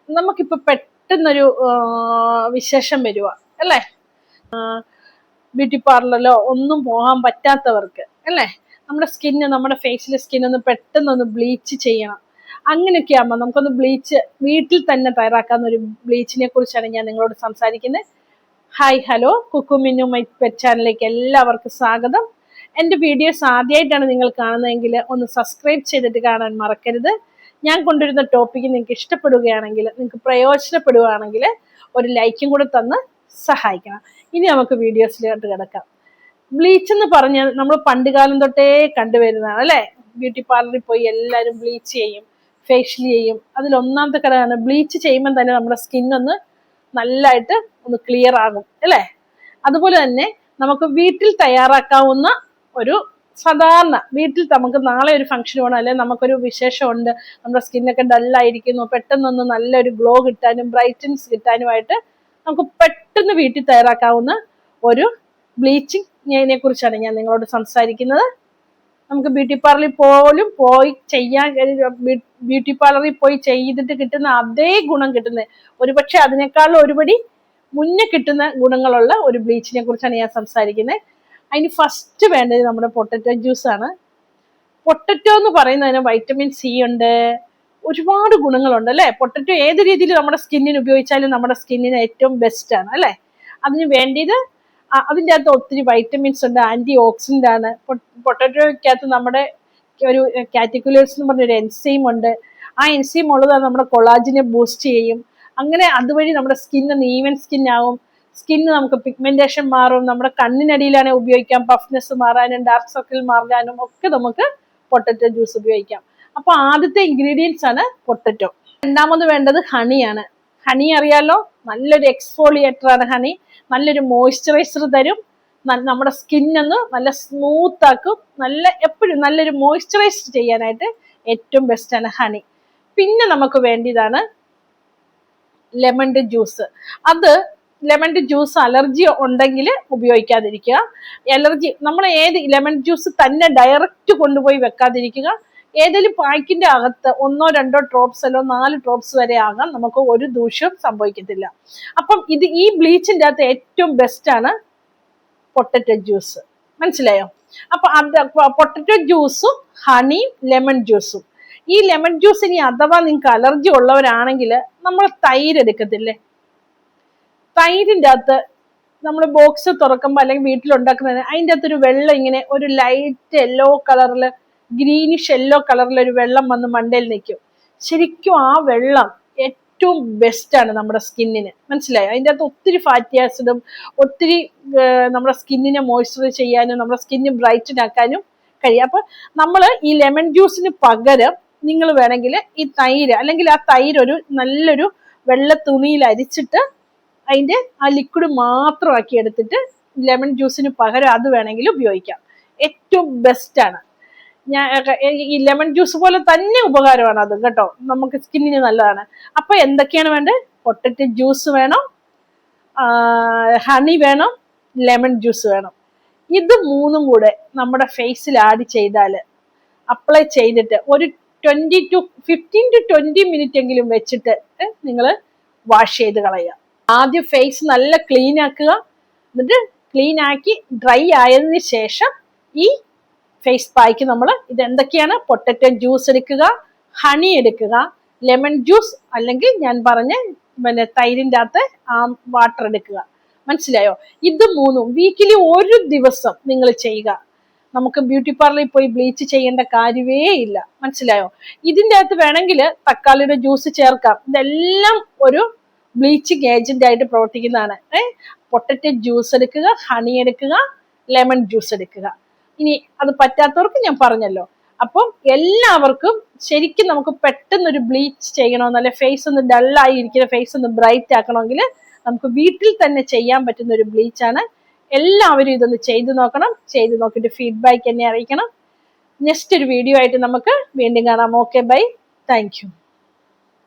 നമുക്കിപ്പോൾ പെട്ടെന്നൊരു വിശേഷം വരുക അല്ലേ, ബ്യൂട്ടി പാർലറിലോ ഒന്നും പോകാൻ പറ്റാത്തവർക്ക് അല്ലേ, നമ്മുടെ ഫേസിലെ സ്കിന്നൊന്ന് പെട്ടെന്നൊന്ന് ബ്ലീച്ച് ചെയ്യണം. അങ്ങനെയൊക്കെ ആകുമ്പോൾ നമുക്കൊന്ന് ബ്ലീച്ച് വീട്ടിൽ തന്നെ തയ്യാറാക്കാവുന്ന ഒരു ബ്ലീച്ചിനെ കുറിച്ചാണ് ഞാൻ നിങ്ങളോട് സംസാരിക്കുന്നത്. Hi hello, Kukku Minnu my pet ചാനലിലേക്ക് എല്ലാവർക്കും സ്വാഗതം. എൻ്റെ വീഡിയോസ് ആദ്യമായിട്ടാണ് നിങ്ങൾ കാണുന്നതെങ്കിൽ ഒന്ന് സബ്സ്ക്രൈബ് ചെയ്തിട്ട് കാണാൻ മറക്കരുത്. ഞാൻ കൊണ്ടുവരുന്ന ടോപ്പിക്ക് നിങ്ങൾക്ക് ഇഷ്ടപ്പെടുകയാണെങ്കിൽ, നിങ്ങൾക്ക് പ്രയോജനപ്പെടുകയാണെങ്കിൽ ഒരു ലൈക്കും കൂടെ തന്ന് സഹായിക്കണം. ഇനി നമുക്ക് വീഡിയോസിലോട്ട് കിടക്കാം. ബ്ലീച്ച് എന്ന് പറഞ്ഞാൽ നമ്മൾ പണ്ടുകാലം തൊട്ടേ കണ്ടുവരുന്നതാണ് അല്ലേ. ബ്യൂട്ടി പാർലറിൽ പോയി എല്ലാവരും ബ്ലീച്ച് ചെയ്യും, ഫേഷ്യൽ ചെയ്യും. അതിലൊന്നാമത്തെ ഘടകമാണ് ബ്ലീച്ച് ചെയ്യുമ്പോൾ തന്നെ നമ്മുടെ സ്കിന്നൊന്ന് നല്ലതായിട്ട് ഒന്ന് ക്ലിയർ ആകും അല്ലേ. അതുപോലെ തന്നെ നമുക്ക് വീട്ടിൽ തയ്യാറാക്കാവുന്ന ഒരു സാധാരണ വീട്ടിൽ നമുക്ക് നാളെ ഒരു ഫംഗ്ഷൻ വേണം, അല്ലെങ്കിൽ നമുക്കൊരു വിശേഷമുണ്ട്, നമ്മുടെ സ്കിന്നൊക്കെ ഡള്ളായിരിക്കുന്നു, പെട്ടെന്നൊന്ന് നല്ലൊരു ഗ്ലോ കിട്ടാനും ബ്രൈറ്റൻസ് കിട്ടാനുമായിട്ട് നമുക്ക് പെട്ടെന്ന് വീട്ടിൽ തയ്യാറാക്കാവുന്ന ഒരു ബ്ലീച്ചിങ്ങിനെ കുറിച്ചാണ് ഞാൻ നിങ്ങളോട് സംസാരിക്കുന്നത്. നമുക്ക് ബ്യൂട്ടി പാർലറിൽ ബ്യൂട്ടി പാർലറിൽ പോയി ചെയ്തിട്ട് കിട്ടുന്ന അതേ ഗുണം കിട്ടുന്നത്, ഒരുപക്ഷെ അതിനേക്കാളും ഒരുപടി മുന്നേ കിട്ടുന്ന ഗുണങ്ങളുള്ള ഒരു ബ്ലീച്ചിനെ കുറിച്ചാണ് ഞാൻ സംസാരിക്കുന്നത്. അതിന് ഫസ്റ്റ് വേണ്ടത് നമ്മുടെ പൊട്ടറ്റോ ജ്യൂസാണ്. പൊട്ടറ്റോ എന്ന് പറയുന്നതിന് വൈറ്റമിൻ സി ഉണ്ട്, ഒരുപാട് ഗുണങ്ങളുണ്ട് അല്ലേ. പൊട്ടറ്റോ ഏത് രീതിയിൽ നമ്മുടെ സ്കിന്നിന് ഉപയോഗിച്ചാലും നമ്മുടെ സ്കിന്നിന് ഏറ്റവും ബെസ്റ്റ് ആണ് അല്ലേ. അതിന് വേണ്ടിയത് അതിൻ്റെ അകത്ത് ഒത്തിരി വൈറ്റമിൻസ് ഉണ്ട്, ആന്റി ഓക്സിഡന്റ് ആണ്. പൊട്ടറ്റോയ്ക്കകത്ത് നമ്മുടെ ഒരു കാറ്റക്കുലേഴ്സ് എന്ന് പറഞ്ഞൊരു എൻസൈം ഉണ്ട്. ആ എൻസൈം ഉള്ളത് നമ്മുടെ കൊളാജിനെ ബൂസ്റ്റ് ചെയ്യും. അങ്ങനെ അതുവഴി നമ്മുടെ സ്കിന്ന് ഈവൻ സ്കിന്നാവും. സ്കിന്ന് നമുക്ക് പിഗ്മെന്റേഷൻ മാറും. നമ്മുടെ കണ്ണിനടിയിലാണെങ്കിൽ ഉപയോഗിക്കാം, പഫ്നെസ് മാറാനും ഡാർക്ക് സർക്കിൾ മാറാനും ഒക്കെ നമുക്ക് പൊട്ടറ്റോ ജ്യൂസ് ഉപയോഗിക്കാം. അപ്പൊ ആദ്യത്തെ ഇൻഗ്രീഡിയൻസ് ആണ് പൊട്ടറ്റോ. രണ്ടാമത് വേണ്ടത് ഹണിയാണ്. ഹണി അറിയാലോ, നല്ലൊരു എക്സ്ഫോളിയേറ്റർ ആണ് ഹണി. നല്ലൊരു മോയ്സ്ചറൈസർ തരും, നമ്മുടെ സ്കിന്നൊന്ന് നല്ല സ്മൂത്ത് ആക്കും, എപ്പോഴും നല്ലൊരു മോയ്സ്ചറൈസ് ചെയ്യാനായിട്ട് ഏറ്റവും ബെസ്റ്റ് ആണ് ഹണി. പിന്നെ നമുക്ക് വേണ്ടിയതാണ് lemon juice. Lemon juice allergy ഉണ്ടെങ്കിൽ ഉപയോഗിക്കാതിരിക്കുക. നമ്മൾ ലെമൺ ജ്യൂസ് തന്നെ ഡയറക്റ്റ് കൊണ്ടുപോയി വെക്കാതിരിക്കുക. ഏതെങ്കിലും പാക്കിന്റെ അകത്ത് 1 or 2 ഡ്രോപ്സ് അല്ലോ 4 ഡ്രോപ്സ് വരെ ആകാം, നമുക്ക് ഒരു ദൂഷ്യവും സംഭവിക്കത്തില്ല. അപ്പം ഈ ബ്ലീച്ചിന്റെ അകത്ത് ഏറ്റവും ബെസ്റ്റ് ആണ് പൊട്ടറ്റോ ജ്യൂസ്. മനസ്സിലായോ? അപ്പൊ പൊട്ടറ്റോ ജ്യൂസും ഹണിയും ലെമൺ ജ്യൂസും. ഈ ലെമൺ ജ്യൂസ് ഇനി അഥവാ നിങ്ങൾക്ക് അലർജി ഉള്ളവരാണെങ്കിൽ നമ്മൾ തൈര് എടുക്കത്തില്ലേ, തൈരിൻ്റെ അകത്ത് നമ്മൾ ബോക്സ് തുറക്കുമ്പോൾ അല്ലെങ്കിൽ വീട്ടിലുണ്ടാക്കുന്നതിന് അതിൻ്റെ അകത്തൊരു വെള്ളം ഇങ്ങനെ ഒരു ലൈറ്റ് യെല്ലോ കളറിൽ, ഗ്രീനിഷ് യെല്ലോ കളറിൽ ഒരു വെള്ളം വന്ന് മണ്ടയിൽ നിൽക്കും. ശരിക്കും ആ വെള്ളം ഏറ്റവും ബെസ്റ്റാണ് നമ്മുടെ സ്കിന്നിന്. മനസ്സിലായോ? അതിൻ്റെ അകത്ത് ഒത്തിരി ഫാറ്റി ആസിഡും ഒത്തിരി നമ്മുടെ സ്കിന്നിനെ മോയ്സ്ചറൈസ് ചെയ്യാനും നമ്മുടെ സ്കിന്ന് ബ്രൈറ്റൻ ആക്കാനും കഴിയും. അപ്പൊ നമ്മൾ ഈ ലെമൺ ജ്യൂസിന് പകരം നിങ്ങൾ വേണമെങ്കിൽ ഈ തൈര്, അല്ലെങ്കിൽ ആ തൈര് ഒരു നല്ലൊരു വെള്ള തുണിയിൽ അരിച്ചിട്ട് അതിന്റെ ആ ലിക്വിഡ് മാത്രമാക്കി എടുത്തിട്ട് ലെമൺ ജ്യൂസിന് പകരം അത് വേണമെങ്കിൽ ഉപയോഗിക്കാം. ഏറ്റവും ബെസ്റ്റ് ആണ്. ഈ ലെമൺ ജ്യൂസ് പോലെ തന്നെ ഉപകാരമാണ് അത് കേട്ടോ, നമുക്ക് സ്കിന്നിന് നല്ലതാണ്. അപ്പൊ എന്തൊക്കെയാണ് വേണ്ടത്? പൊട്ടറ്റോ ജ്യൂസ് വേണം, ഹണി വേണം, ലെമൺ ജ്യൂസ് വേണം. ഇത് മൂന്നും കൂടെ നമ്മുടെ ഫേസിൽ ആഡ് ചെയ്താൽ, അപ്ലൈ ചെയ്തിട്ട് ഒരു 15 to 20 മിനിറ്റ് എങ്കിലും വെച്ചിട്ട് നിങ്ങൾ വാഷ് ചെയ്ത് കളയുക. ആദ്യം ഫേസ് നല്ല ക്ലീൻ ആക്കുക, എന്നിട്ട് ക്ലീൻ ആക്കി ഡ്രൈ ആയതിനു ശേഷം ഈ ഫേസ് പായ്ക്ക് നമ്മൾ ഇതെന്തൊക്കെയാണ്, പൊട്ടറ്റോ ജ്യൂസ് എടുക്കുക, ഹണി എടുക്കുക, ലെമൺ ജ്യൂസ് അല്ലെങ്കിൽ ഞാൻ പറഞ്ഞ തൈരിൻ്റെ അകത്ത് ആ വാട്ടർ എടുക്കുക. മനസ്സിലായോ? ഇത് മൂന്നും വീക്കിലി ഒരു ദിവസം നിങ്ങൾ ചെയ്യുക. നമുക്ക് ബ്യൂട്ടി പാർലറിൽ പോയി ബ്ലീച്ച് ചെയ്യേണ്ട കാര്യമേ ഇല്ല. മനസ്സിലായോ? ഇതിൻ്റെ അകത്ത് വേണമെങ്കിൽ തക്കാളിയുടെ ജ്യൂസ് ചേർക്കാം. ഇതെല്ലാം ഒരു ബ്ലീച്ചിങ് ഏജന്റ് ആയിട്ട് പ്രവർത്തിക്കുന്നതാണ്. പൊട്ടറ്റോ ജ്യൂസ് എടുക്കുക, ഹണി എടുക്കുക, ലെമൺ ജ്യൂസ് എടുക്കുക. ഇനി അത് പറ്റാത്തവർക്ക് ഞാൻ പറഞ്ഞല്ലോ. അപ്പം എല്ലാവർക്കും ശരിക്കും നമുക്ക് പെട്ടെന്നൊരു ബ്ലീച്ച് ചെയ്യണമെന്നല്ല, ഫേസ് ഒന്ന് ഡള്ളായി ഇരിക്കുന്ന ഫേസ് ഒന്ന് ബ്രൈറ്റ് ആക്കണമെങ്കിൽ നമുക്ക് വീട്ടിൽ തന്നെ ചെയ്യാൻ പറ്റുന്ന ഒരു ബ്ലീച്ചാണ്. എല്ലാവരും ഇതൊന്ന് ചെയ്തു നോക്കണം. ചെയ്തു നോക്കിയിട്ട് ഫീഡ്ബാക്ക് എന്നെ അറിയിക്കണം. നെക്സ്റ്റ് ഒരു വീഡിയോ ആയിട്ട് നമുക്ക് വീണ്ടും കാണാം. Okay, bye, thank U.